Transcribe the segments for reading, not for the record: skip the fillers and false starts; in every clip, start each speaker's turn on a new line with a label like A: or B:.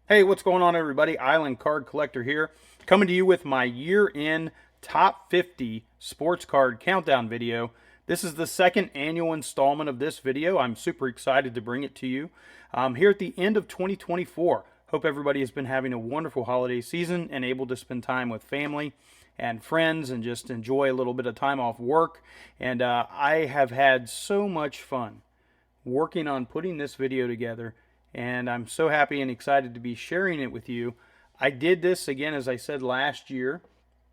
A: Hey, what's going on, everybody? Island Card Collector here, coming to you with my year-end top 50 sports card countdown video. This is the second annual installment of this video. I'm super excited to bring it to you here at the end of 2024. Hope everybody has been having a wonderful holiday season and able to spend time with family and friends and just enjoy a little bit of time off work. And I have had so much fun working on putting this video together, and I'm so happy and excited to be sharing it with you. I did this again, as I said, last year,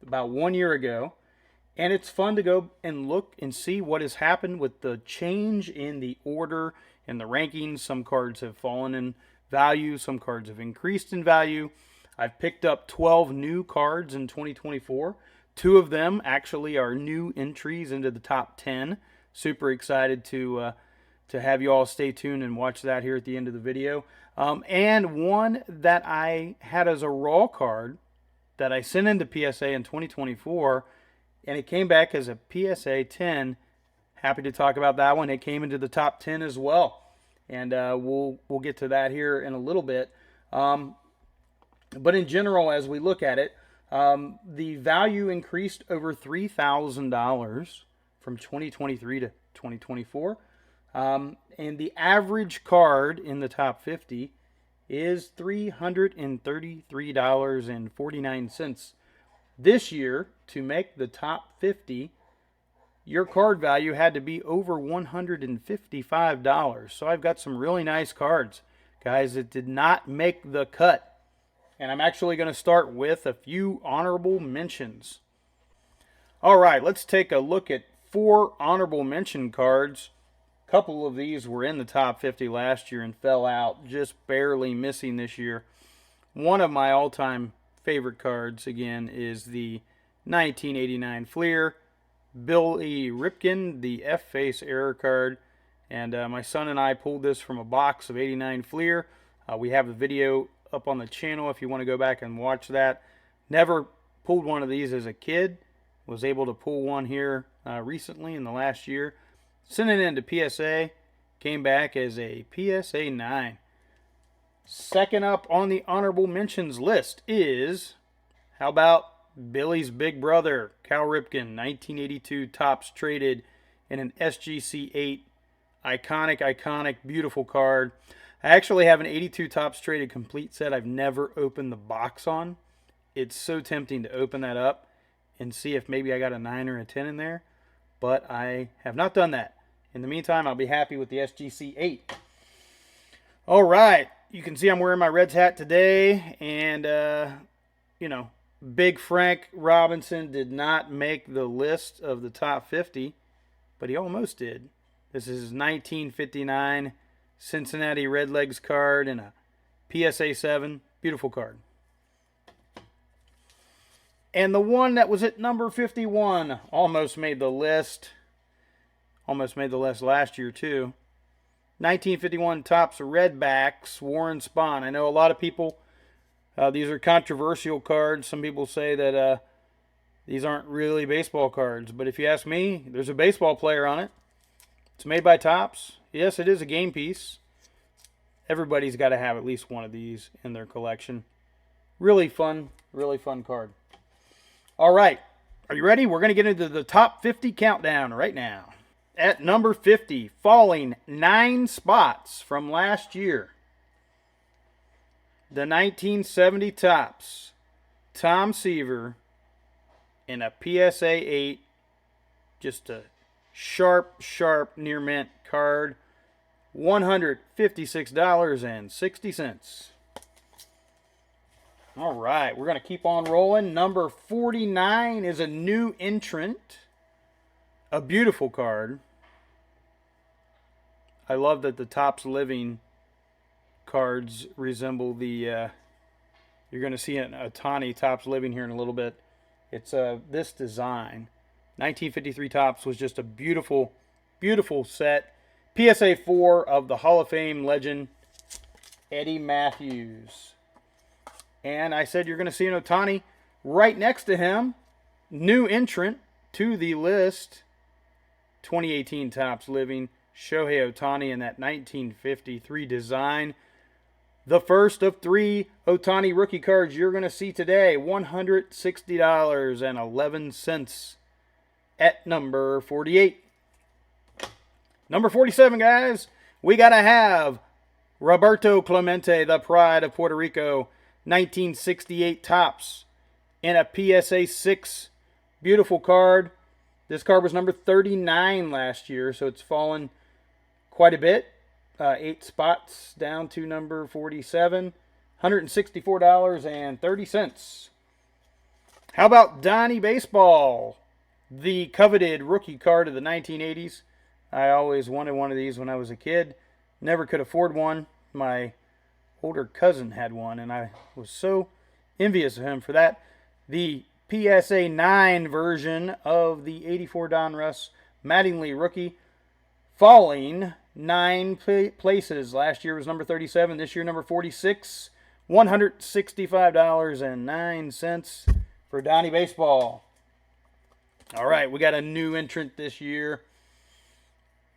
A: about 1 year ago, and it's fun to go and look and see what has happened with the change in the order and the rankings. Some cards have fallen in value, some cards have increased in value. I've picked up 12 new cards in 2024. Two of them actually are new entries into the top 10. Super excited to have you all stay tuned and watch that here at the end of the video. And one that I had as a raw card that I sent into PSA in 2024, and it came back as a PSA 10. Happy to talk about that one. It came into the top 10 as well, and we'll get to that here in a little bit. But in general, as we look at it, the value increased over $3,000 from 2023 to 2024. And the average card in the top 50 is $333.49. This year, to make the top 50, your card value had to be over $155. So I've got some really nice cards, guys, that did not make the cut. And I'm actually going to start with a few honorable mentions. All right, let's take a look at 4 honorable mention cards. A couple of these were in the top 50 last year and fell out, just barely missing this year. One of my all-time favorite cards, again, is the 1989 Fleer. Billy Ripken, the F-Face error card. And my son and I pulled this from a box of 89 Fleer. We have a video up on the channel if you want to go back and watch that. Never pulled one of these as a kid. Was able to pull one here recently in the last year. Sent it into PSA. Came back as a PSA 9. Second up on the honorable mentions list is, how about Billy's big brother, Cal Ripken, 1982 Topps traded in an SGC 8. Iconic, beautiful card. I actually have an 82 Topps traded complete set I've never opened the box on. It's so tempting to open that up and see if maybe I got a 9 or a 10 in there, but I have not done that. In the meantime, I'll be happy with the SGC 8. All right, you can see I'm wearing my Reds hat today, and Big Frank Robinson did not make the list of the top 50, but he almost did. This is his 1959 Cincinnati Redlegs card and a PSA 7. Beautiful card. And the one that was at number 51 almost made the list. Almost made the list last year, too. 1951 Topps Redbacks, Warren Spahn. I know a lot of people, these are controversial cards. Some people say that these aren't really baseball cards. But if you ask me, there's a baseball player on it. It's made by Topps. Yes, it is a game piece. Everybody's got to have at least one of these in their collection. Really fun card. All right, are you ready? We're going to get into the top 50 countdown right now. At number 50, falling 9 spots from last year, the 1970 Topps Tom Seaver in a PSA 8. Just a sharp near mint card. $156.60. All right, we're going to keep on rolling. Number 49 is a new entrant. A beautiful card. I love that the Topps Living cards resemble the, you're going to see an Ohtani Topps Living here in a little bit. It's this design. 1953 Topps was just a beautiful set. PSA 4 of the Hall of Fame legend, Eddie Matthews. And I said you're going to see an Ohtani right next to him. New entrant to the list. 2018 Topps Living, Shohei Ohtani in that 1953 design. The first of 3 Ohtani rookie cards you're going to see today, $160.11 at number 48. Number 47, guys, we got to have Roberto Clemente, the pride of Puerto Rico, 1968 Topps in a PSA 6. Beautiful card. This card was number 39 last year, so it's fallen quite a bit. 8 spots down to number 47. $164.30. How about Donnie Baseball? The coveted rookie card of the 1980s. I always wanted one of these when I was a kid. Never could afford one. My older cousin had one, and I was so envious of him for that. The PSA 9 version of the 84 Donruss Mattingly rookie, falling 9 places. Last year was number 37. This year number 46. $165.09 for Donnie Baseball. All right, we got a new entrant this year.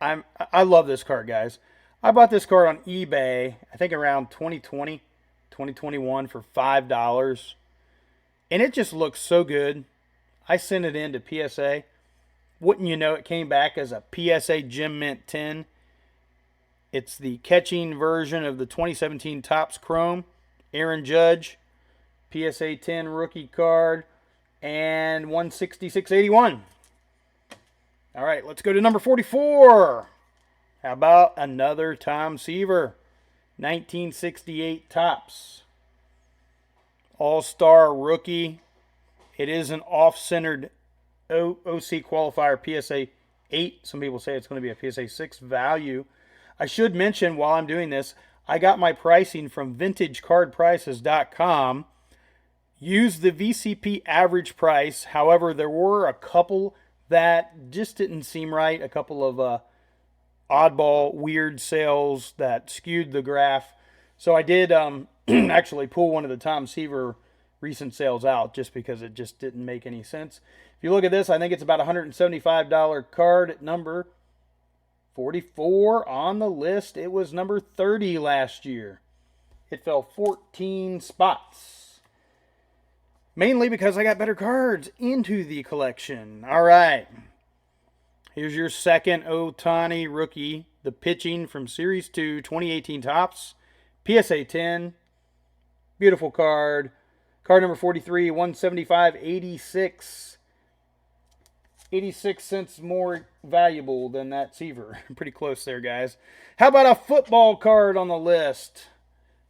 A: I love this card, guys. I bought this card on eBay, I think around 2020, 2021 for $5. And it just looks so good. I sent it in to PSA. Wouldn't you know, it came back as a PSA Gem Mint 10. It's the catching version of the 2017 Topps Chrome. Aaron Judge, PSA 10 rookie card, and 166.81. All right, let's go to number 44. How about another Tom Seaver, 1968 Topps. All-Star rookie. It is an off-centered OC qualifier PSA 8. Some people say it's going to be a PSA 6 value. I should mention while I'm doing this, I got my pricing from VintageCardPrices.com. Use the VCP average price. However, there were a couple that just didn't seem right. A couple of oddball, weird sales that skewed the graph. So I did actually pull one of the Tom Seaver recent sales out just because it just didn't make any sense. If you look at this, I think it's about a $175 card at number 44 on the list. It was number 30 last year. It fell 14 spots. Mainly because I got better cards into the collection. All right. Here's your second Ohtani rookie. The pitching from Series 2, 2018 Topps. PSA 10. Beautiful card. Card number 43, 175.86. 86 cents more valuable than that Seaver. Pretty close there, guys. How about a football card on the list?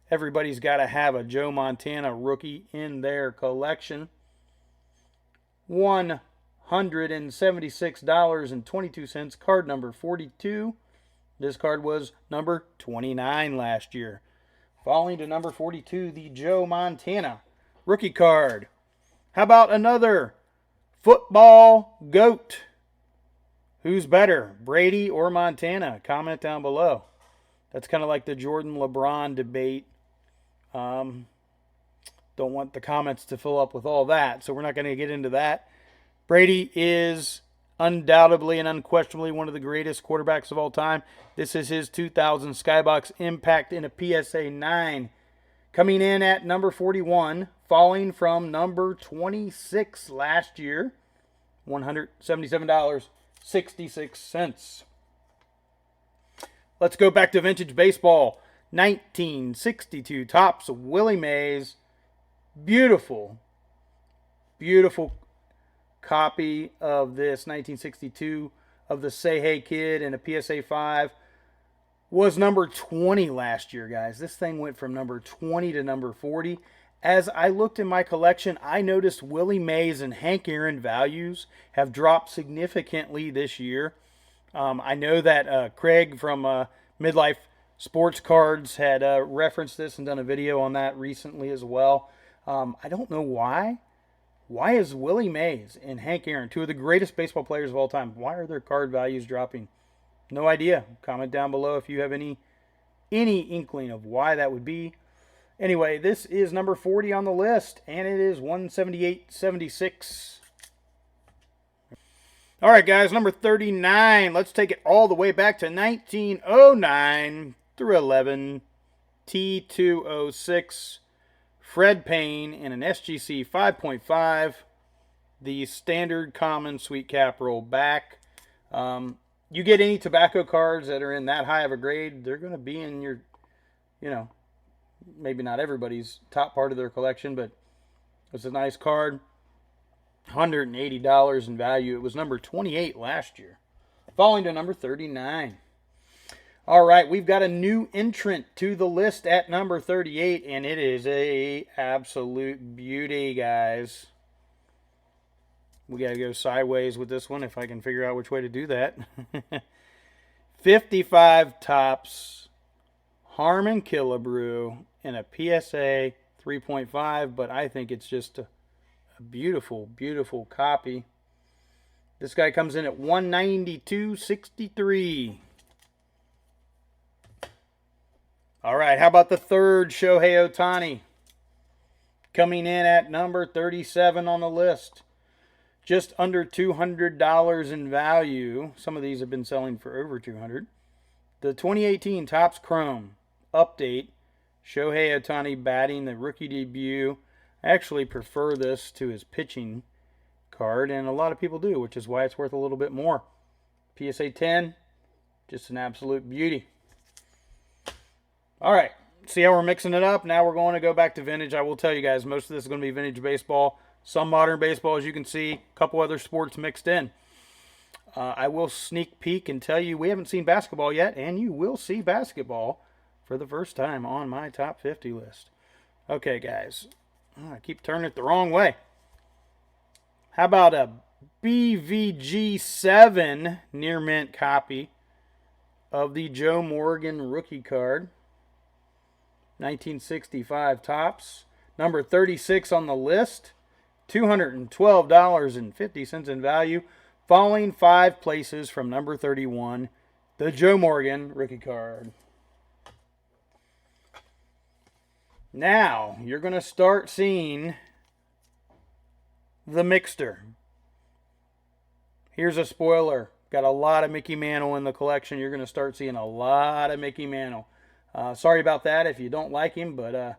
A: Everybody's got to have a Joe Montana rookie in their collection. $176.22. Card number 42. This card was number 29 last year. Falling to number 42, the Joe Montana rookie card. How about another football GOAT? Who's better, Brady or Montana? Comment down below. That's kind of like the Jordan LeBron debate. Don't want the comments to fill up with all that, so we're not going to get into that. Brady is undoubtedly and unquestionably one of the greatest quarterbacks of all time. This is his 2000 Skybox Impact in a PSA 9. Coming in at number 41, falling from number 26 last year, $177.66. Let's go back to vintage baseball. 1962 Topps Willie Mays. Beautiful, beautiful copy of this 1962 of the Say Hey Kid in a PSA 5. Was number 20 last year, guys. This thing went from number 20 to number 40. As I looked in my collection, I noticed Willie Mays and Hank Aaron values have dropped significantly this year. I know that Craig from Midlife Sports Cards had referenced this and done a video on that recently as well. I don't know why. Why is Willie Mays and Hank Aaron, two of the greatest baseball players of all time, why are their card values dropping? No idea. Comment down below if you have any inkling of why that would be. Anyway, this is number 40 on the list, and it is 178.76. All right, guys, number 39. Let's take it all the way back to 1909 through 11. T206 Fred Payne in an SGC 5.5. The standard common sweet cap roll back. You get any tobacco cards that are in that high of a grade, they're going to be in your, maybe not everybody's top part of their collection, but it's a nice card. $180 in value. It was number 28 last year, falling to number 39. All right, we've got a new entrant to the list at number 38, and it is a absolute beauty, guys. We got to go sideways with this one if I can figure out which way to do that. 55 Topps Harmon Killebrew in a PSA 3.5, but I think it's just a beautiful, beautiful copy. This guy comes in at $192.63. All right, how about the third Shohei Ohtani? Coming in at number 37 on the list. Just under $200 in value. Some of these have been selling for over $200. The 2018 Topps Chrome update. Shohei Ohtani batting the rookie debut. I actually prefer this to his pitching card, and a lot of people do, which is why it's worth a little bit more. PSA 10, just an absolute beauty. All right, see how we're mixing it up? Now we're going to go back to vintage. I will tell you guys, most of this is going to be vintage baseball. Some modern baseball, as you can see. A couple other sports mixed in. I will sneak peek and tell you we haven't seen basketball yet, and you will see basketball for the first time on my top 50 list. Okay, guys. I keep turning it the wrong way. How about a BVG7 near mint copy of the Joe Morgan rookie card? 1965 Topps. Number 36 on the list. $212.50 in value. Falling 5 places from number 31. The Joe Morgan rookie card. Now, you're going to start seeing the mixter. Here's a spoiler. Got a lot of Mickey Mantle in the collection. You're going to start seeing a lot of Mickey Mantle. Sorry about that if you don't like him, but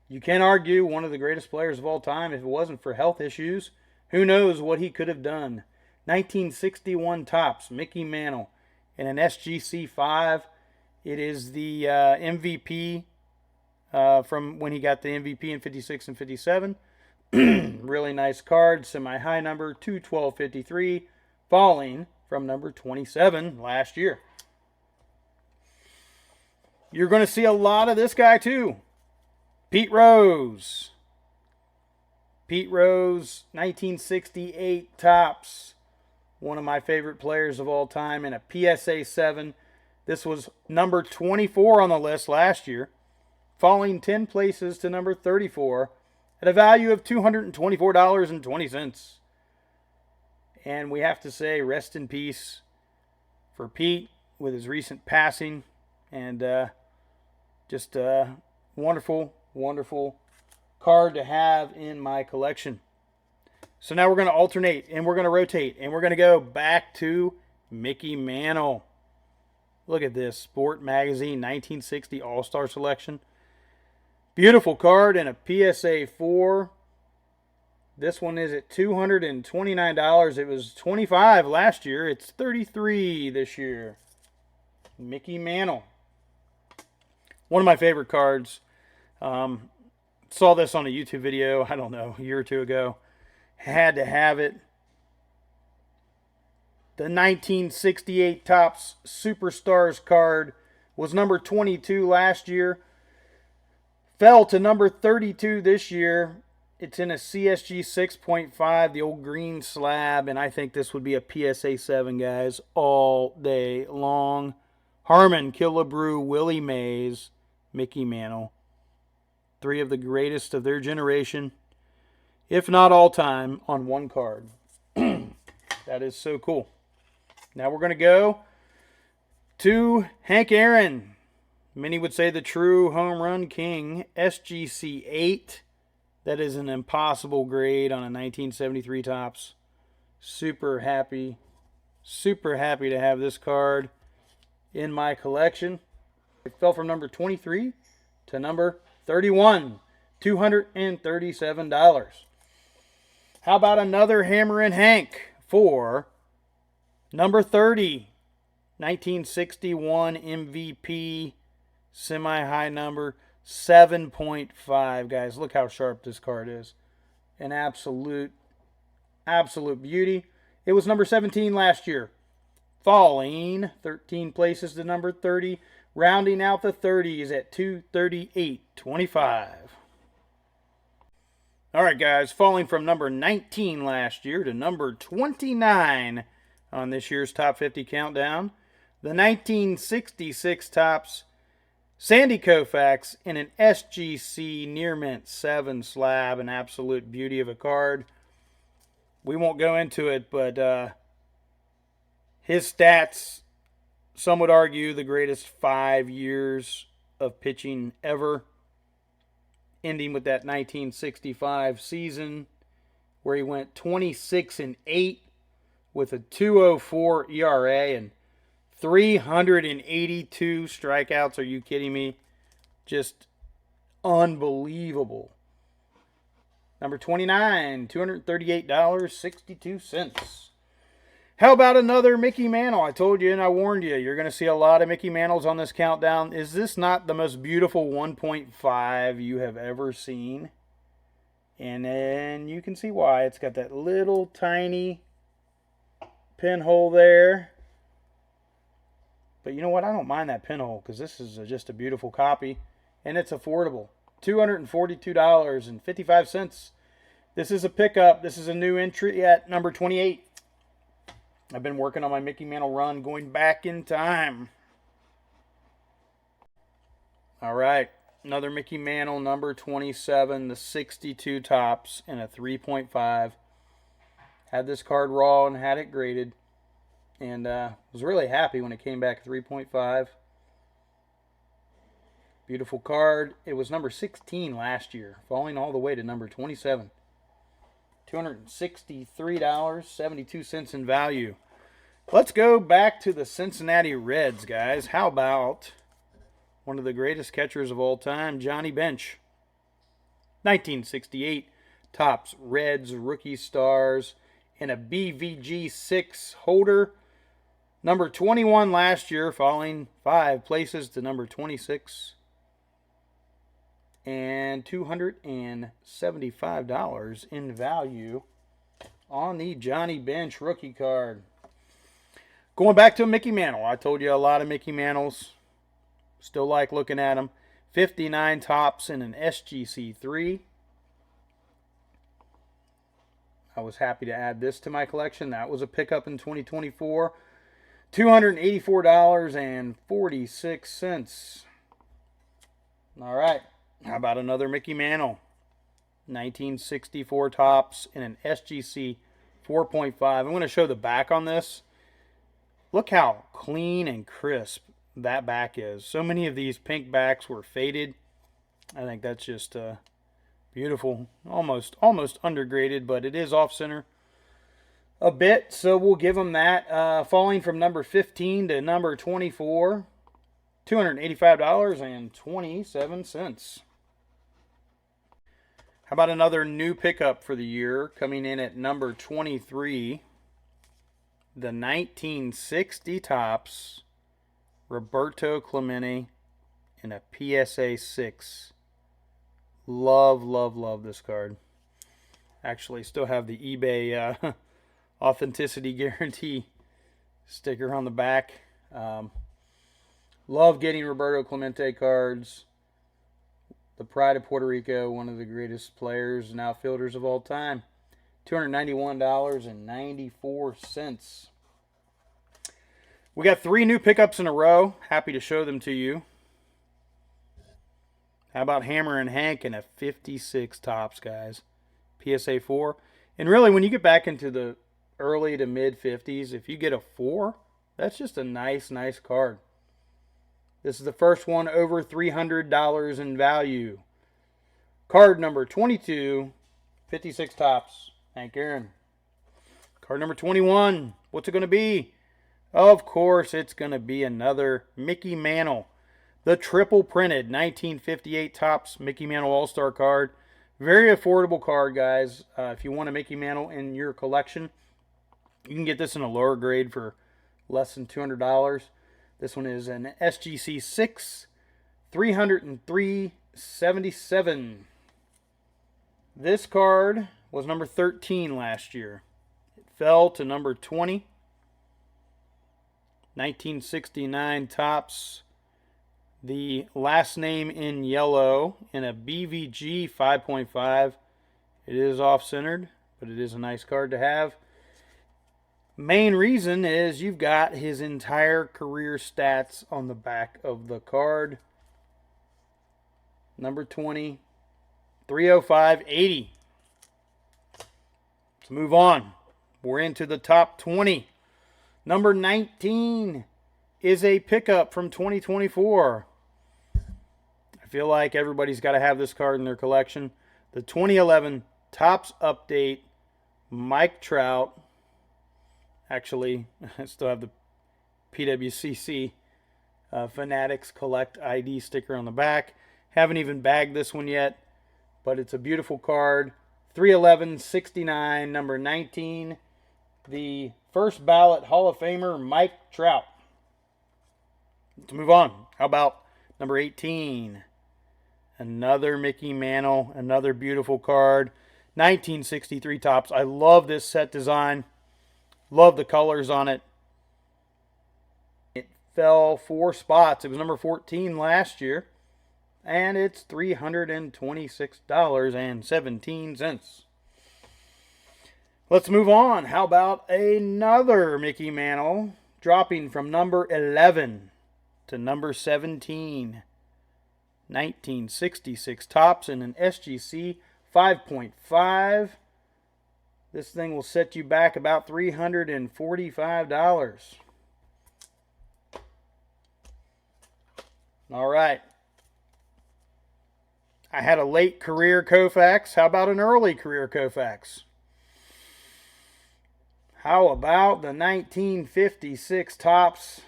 A: you can't argue one of the greatest players of all time. If it wasn't for health issues, who knows what he could have done. 1961 Topps, Mickey Mantle in an SGC 5. It is the MVP from when he got the MVP in 56 and 57. Really nice card. Semi-high number, 212.53, falling from number 27 last year. You're going to see a lot of this guy too. Pete Rose. Pete Rose, 1968 Topps. One of my favorite players of all time in a PSA 7. This was number 24 on the list last year, falling 10 places to number 34 at a value of $224.20. And we have to say rest in peace for Pete with his recent passing. And just a wonderful, wonderful card to have in my collection. So now we're going to alternate and we're going to rotate and we're going to go back to Mickey Mantle. Look at this. Sport Magazine 1960 All-Star Selection. Beautiful card in a PSA 4. This one is at $229. It was $25 last year. It's $33 this year. Mickey Mantle. One of my favorite cards. Saw this on a YouTube video, I don't know, a year or two ago. Had to have it. The 1968 Topps Superstars card was number 22 last year. Fell to number 32 this year. It's in a CSG 6.5, the old green slab, and I think this would be a PSA 7, guys, all day long. Harmon Killebrew, Willie Mays, Mickey Mantle. 3 of the greatest of their generation, if not all time, on one card. That is so cool. Now we're going to go to Hank Aaron. Many would say the true home run king, SGC 8. That is an impossible grade on a 1973 Topps. Super happy to have this card in my collection. It fell from number 23 to number 31, $237. How about another Hammer and Hank for number 30, 1961 MVP, semi-high number, 7.5. Guys, look how sharp this card is. An absolute beauty. It was number 17 last year, falling 13 places to number 30, rounding out the 30s at 238.25. All right, guys, falling from number 19 last year to number 29 on this year's Top 50 Countdown, the 1966 Topps Sandy Koufax in an SGC Near Mint 7 slab, an absolute beauty of a card. We won't go into it, but his stats, some would argue, the greatest 5 years of pitching ever, ending with that 1965 season where he went 26-8 with a 2.04 ERA and 382 strikeouts. Are you kidding me? Just unbelievable. Number 29, $238.62. How about another Mickey Mantle? I told you and I warned you, you're going to see a lot of Mickey Mantles on this countdown. Is this not the most beautiful 1.5 you have ever seen? And then you can see why. It's got that little tiny pinhole there. But you know what? I don't mind that pinhole because this is just a beautiful copy. And it's affordable. $242.55. This is a pickup. This is a new entry at number 28. I've been working on my Mickey Mantle run going back in time. All right. Another Mickey Mantle, number 27, the 62 Topps in a 3.5. Had this card raw and had it graded. And was really happy when it came back 3.5. Beautiful card. It was number 16 last year, falling all the way to number 27. $263.72 in value. Let's go back to the Cincinnati Reds, guys. How about one of the greatest catchers of all time, Johnny Bench? 1968 Topps Reds Rookie Stars in a BVG 6 holder. Number 21 last year, falling 5 places to number 26. And $275 in value on the Johnny Bench rookie card. Going back to Mickey Mantle. I told you a lot of Mickey Mantles. Still like looking at them. 59 Topps in an SGC 3. I was happy to add this to my collection. That was a pickup in 2024. $284.46. All right. How about another Mickey Mantle? 1964 Topps in an SGC 4.5. I'm going to show the back on this. Look how clean and crisp that back is. So many of these pink backs were faded. I think that's just beautiful. Almost undergraded, but it is off center a bit. So we'll give them that. Falling from number 15 to number 24. $285.27. How about another new pickup for the year, coming in at number 23, the 1960 Topps Roberto Clemente in a PSA 6. Love this card. Actually, still have the eBay authenticity guarantee sticker on the back. Love getting Roberto Clemente cards. The pride of Puerto Rico, one of the greatest players and outfielders of all time. $291.94. We got 3 new pickups in a row. Happy to show them to you. How about Hammer and Hank in a 56 Topps, guys? PSA 4. And really, when you get back into the early to mid 50s, if you get a 4, that's just a nice card. This is the first one over $300 in value. Card number 22, 56 Topps. Hank Aaron. Card number 21. What's it going to be? Of course, it's going to be another Mickey Mantle. the triple printed 1958 Topps Mickey Mantle All-Star card. Very affordable card, guys. If you want a Mickey Mantle in your collection, you can get this in a lower grade for less than $200. This one is an SGC 6, 303.77. This card was number 13 last year. It fell to number 20. 1969 Topps. The last name in yellow in a BVG 5.5. It is off-centered, but it is a nice card to have. Main reason is you've got his entire career stats on the back of the card. Number 20, 305.80. Let's move on. We're into the top 20. Number 19 is a pickup from 2024. I feel like everybody's got to have this card in their collection. The 2011 Topps Update Mike Trout. Actually, I still have the PWCC Fanatics Collect ID sticker on the back. Haven't even bagged this one yet, but it's a beautiful card. 311.69, number 19. The first ballot Hall of Famer Mike Trout. Let's move on. How about number 18? Another Mickey Mantle, another beautiful card. 1963 Topps. I love this set design. Love the colors on it. It fell 4 spots. It was number 14 last year. And it's $326.17. Let's move on. How about another Mickey Mantle dropping from number 11 to number 17. 1966 Topps in an SGC 5.5. This thing will set you back about $345. All right. I had a late career Koufax. How about an early career Koufax? How about the 1956 Topps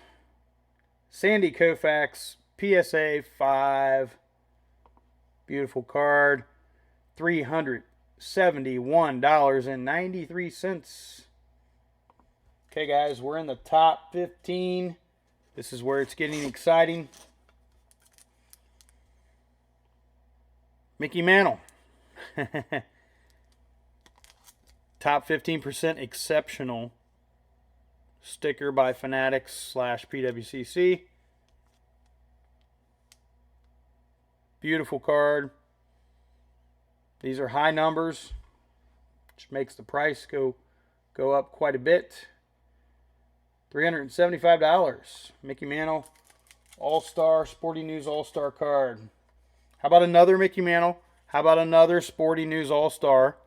A: Sandy Koufax PSA 5. Beautiful card. $371.93. Okay, guys, we're in the top 15. This is where it's getting exciting. Mickey Mantle. Top 15% exceptional sticker by Fanatics / PWCC. Beautiful card. These are high numbers, which makes the price go up quite a bit. $375. Mickey Mantle All-Star Sporting News All-Star card. How about another Mickey Mantle? How about another Sporting News All-Star?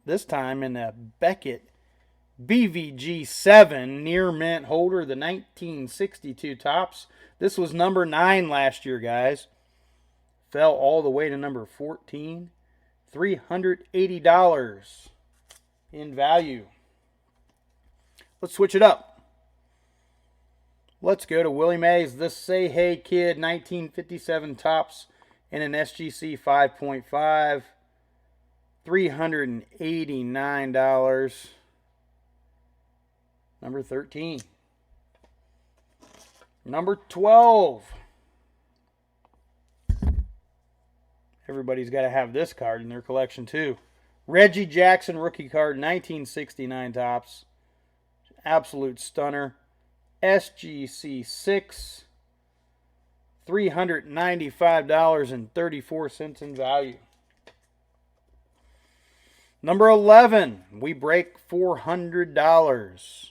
A: This time in a Beckett BVG 7 near mint holder, the 1962 Topps. This was number 9 last year, guys. Fell all the way to number 14. $380 in value. Let's switch it up. Let's go to Willie Mays. This Say Hey Kid 1957 Topps in an SGC 5.5. $389. Number 13. Number 12. Everybody's got to have this card in their collection too. Reggie Jackson rookie card, 1969 Topps. Absolute stunner. SGC 6. $395.34 in value. Number 11, we break $400.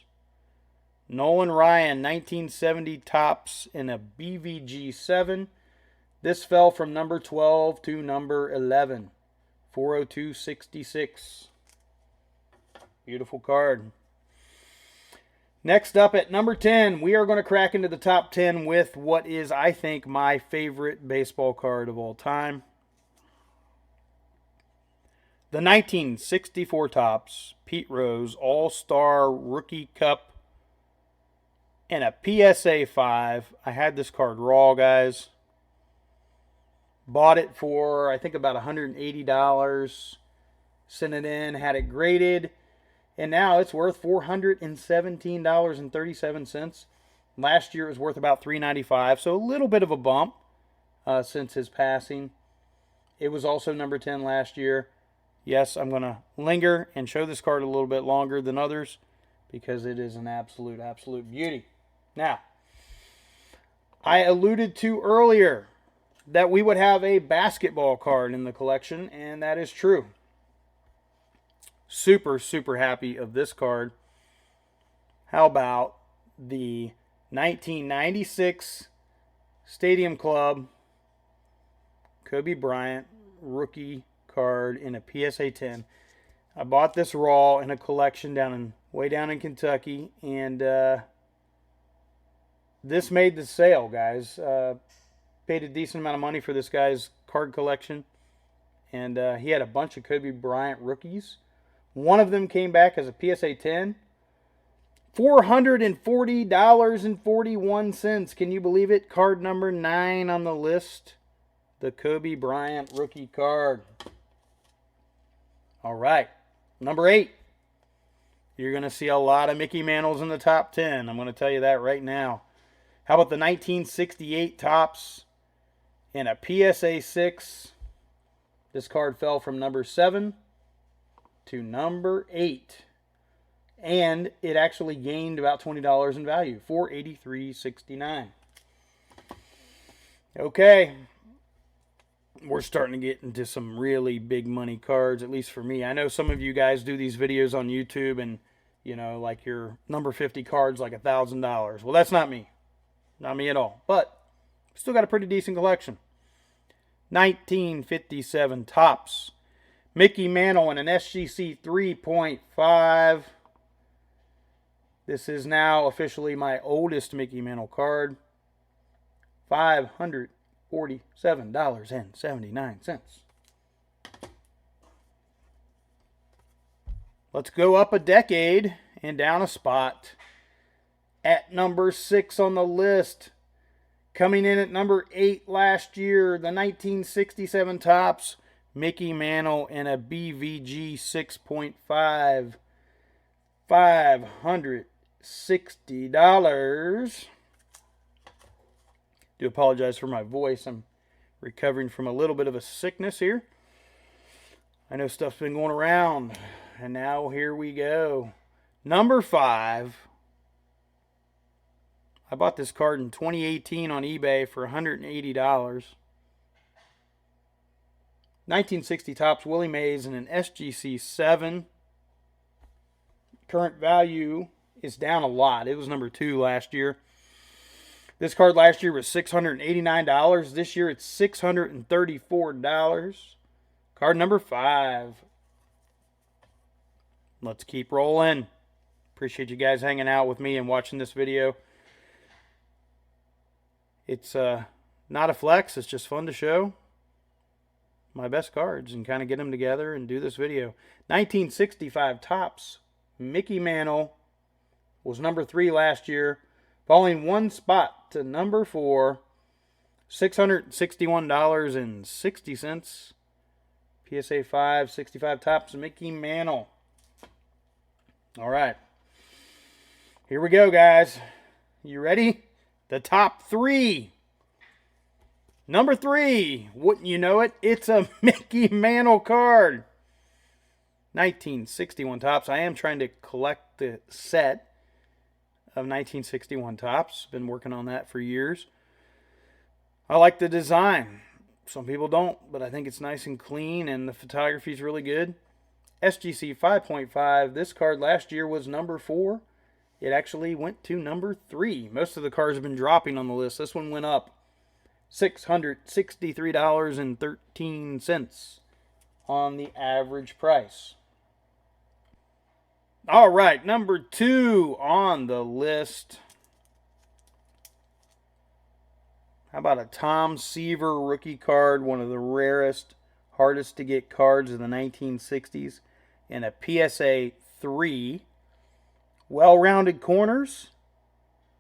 A: Nolan Ryan, 1970 Topps in a BVG 7. This fell from number 12 to number 11. $402.66. Beautiful card. Next up at number 10, we are going to crack into the top 10 with what is, I think, my favorite baseball card of all time. The 1964 Topps Pete Rose All-Star Rookie Cup and a PSA 5. I had this card raw, guys. Bought it for, I think, about $180. Sent it in, had it graded, and now it's worth $417.37. Last year it was worth about $395, so a little bit of a bump since his passing. It was also number 10 last year. Yes, I'm going to linger and show this card a little bit longer than others because it is an absolute beauty. Now, I alluded to earlier that we would have a basketball card in the collection, and that is true. Super happy of this card. How about the 1996 Stadium Club Kobe Bryant rookie card in a PSA 10. I bought this raw in a collection way down in Kentucky, and this made the sale, guys. Paid a decent amount of money for this guy's card collection, and he had a bunch of Kobe Bryant rookies. One of them came back as a PSA 10. $440.41. Can you believe it? Card number 9 on the list. The Kobe Bryant rookie card. All right. Number 8. You're going to see a lot of Mickey Mantles in the top 10. I'm going to tell you that right now. How about the 1968 Topps in a PSA 6? This card fell from number 7 to number 8. And it actually gained about $20 in value. $483.69. Okay. We're starting to get into some really big money cards, at least for me. I know some of you guys do these videos on YouTube and, you know, like your number 50 cards like $1,000. Well, that's not me. Not me at all. But still got a pretty decent collection. 1957 Topps. Mickey Mantle in an SGC 3.5. This is now officially my oldest Mickey Mantle card. $547.79. Let's go up a decade and down a spot. At number 6 on the list, coming in at number 8 last year, the 1967 Topps Mickey Mantle in a BVG 6.5. $560. Do apologize for my voice. I'm recovering from a little bit of a sickness here. I know stuff's been going around, and now here we go. Number 5. I bought this card in 2018 on eBay for $180. 1960 Topps Willie Mays in an SGC 7. Current value is down a lot. It was number 2 last year. This card last year was $689. This year it's $634. Card number 5. Let's keep rolling. Appreciate you guys hanging out with me and watching this video. It's not a flex. It's just fun to show my best cards and kind of get them together and do this video. 1965 Topps Mickey Mantle was number 3 last year, falling one spot to number 4, $661.60. PSA 5, 65 Topps Mickey Mantle. All right. Here we go, guys. You ready? The top 3. Number 3. Wouldn't you know it? It's a Mickey Mantle card. 1961 Topps. I am trying to collect the set of 1961 Topps. Been working on that for years. I like the design. Some people don't, but I think it's nice and clean, and the photography is really good. SGC 5.5. This card last year was number 4. It actually went to number 3. Most of the cards have been dropping on the list. This one went up. $663.13 on the average price. All right, number 2 on the list. How about a Tom Seaver rookie card, one of the rarest, hardest to get cards of the 1960s, and a PSA 3. Well-rounded corners,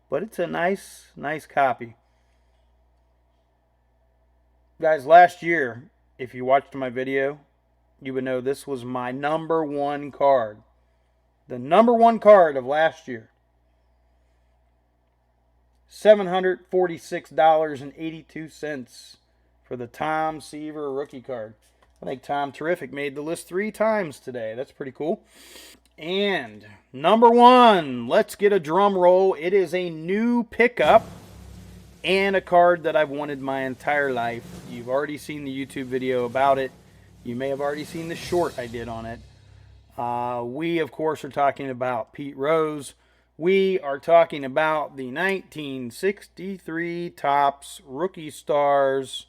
A: but it's a nice copy. Guys, last year, if you watched my video, you would know this was my number one card. The number one card of last year. $746.82 for the Tom Seaver rookie card. I think Tom Terrific made the list 3 times today. That's pretty cool. And number one, let's get a drum roll. It is a new pickup and a card that I've wanted my entire life. You've already seen the YouTube video about it. You may have already seen the short I did on it. We, of course, are talking about Pete Rose. We are talking about the 1963 Topps Rookie Stars.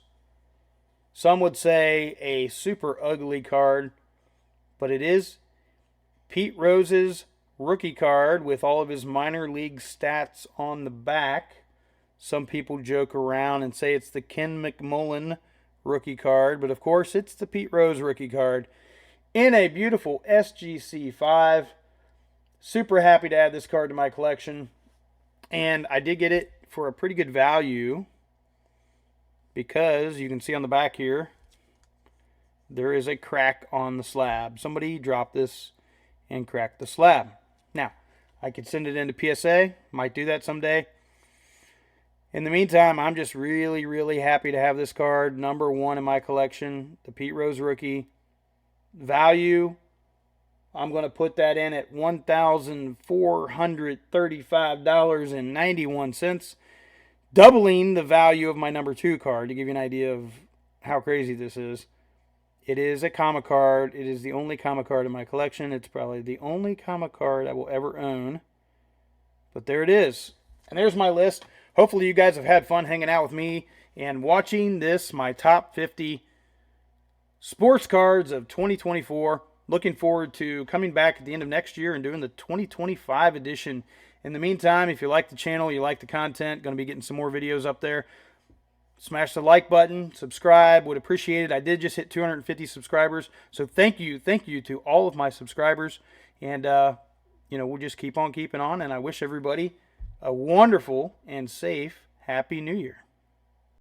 A: Some would say a super ugly card, but it is Pete Rose's rookie card with all of his minor league stats on the back. Some people joke around and say it's the Ken McMullen rookie card, but of course it's the Pete Rose rookie card in a beautiful SGC 5. Super happy to add this card to my collection, and I did get it for a pretty good value because you can see on the back here there is a crack on the slab. Somebody dropped this and cracked the slab. Now, I could send it into PSA, might do that someday. In the meantime, I'm just really, really happy to have this card, number one in my collection, the Pete Rose rookie. Value, I'm going to put that in at $1,435.91, doubling the value of my number 2 card to give you an idea of how crazy this is. It is a comic card. It is the only comic card in my collection. It's probably the only comic card I will ever own. But there it is. And there's my list. Hopefully you guys have had fun hanging out with me and watching this, my top 50 sports cards of 2024. Looking forward to coming back at the end of next year and doing the 2025 edition. In the meantime, if you like the channel, you like the content, going to be getting some more videos up there. Smash the like button, subscribe, would appreciate it. I did just hit 250 subscribers, so thank you to all of my subscribers. And, we'll just keep on keeping on, and I wish everybody a wonderful and safe Happy New Year.